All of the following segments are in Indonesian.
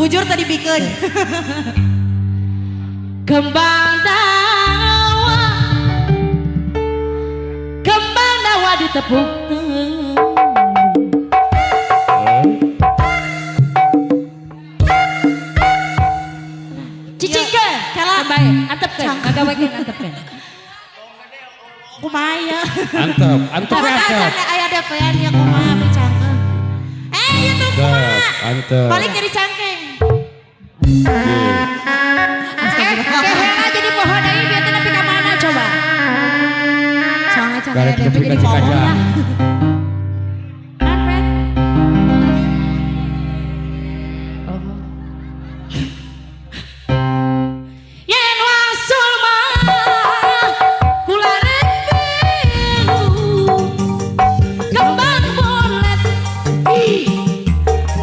Bujur tadi bikin. Kembang dawa ditepuk. Cicingkeun, Kalah. bae, antepkeun, ngagawekeun antepkeun. Kumaya. Antep Aya depean ya kumaha bicangkeun. Ieu tuh kumaha. Antep. Balik dari cangkeng. Keheula jadi pohon deui bieu teh nepi ka mana coba. Soalnya can Balik aya deui ke jadi Cikaja. pohon lah. Nanpet. Yen wasul mah kula rek pilu kembang bolet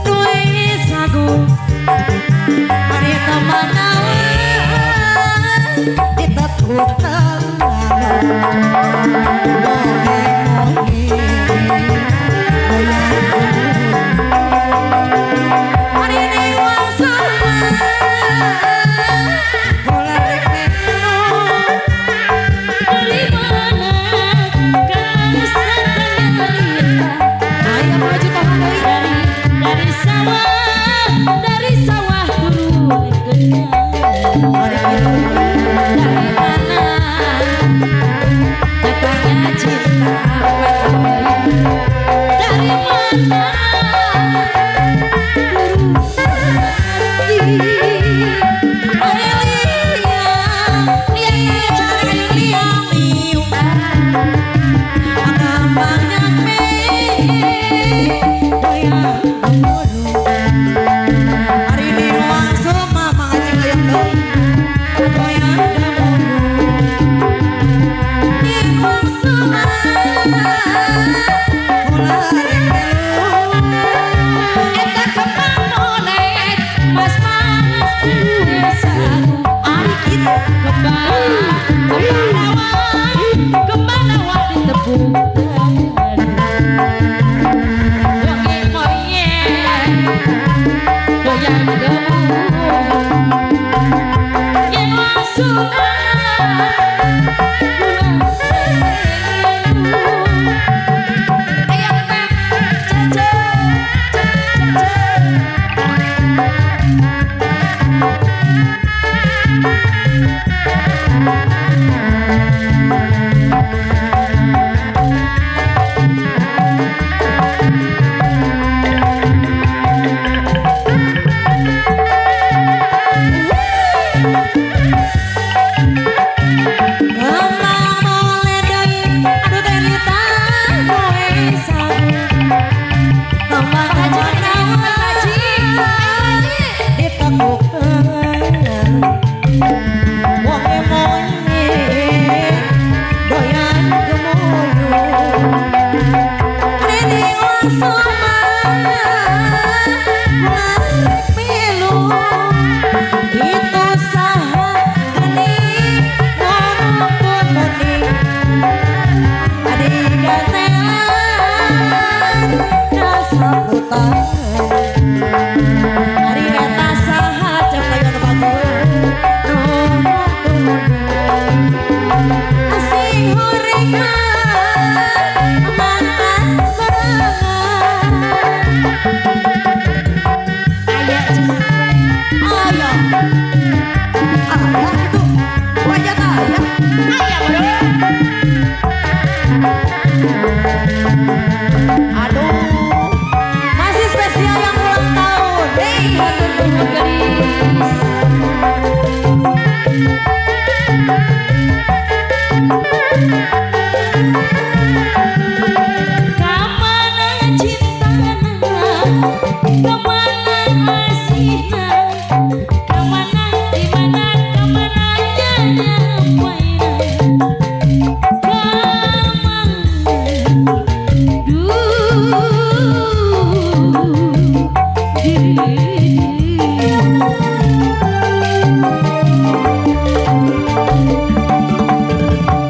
duwe sagu Ari temanawan ditepuk tangan. Hari ini wasul bola rek melu. dari mana kesetannya Aya maju pohon deui. dari sawah turun kenyang Ari kieu. dari mana datangnya cinta dari mana eta kembang bolet mas kembang dawa ditepuk wangi moyeng goyang gemuruh yen masuk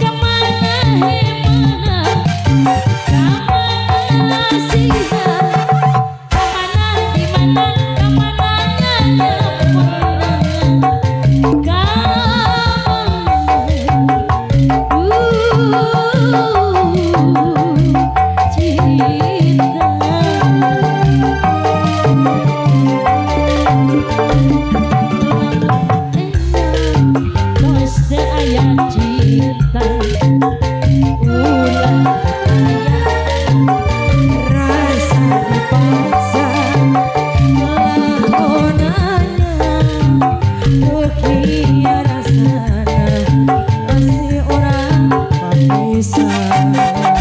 Kemana Aduh.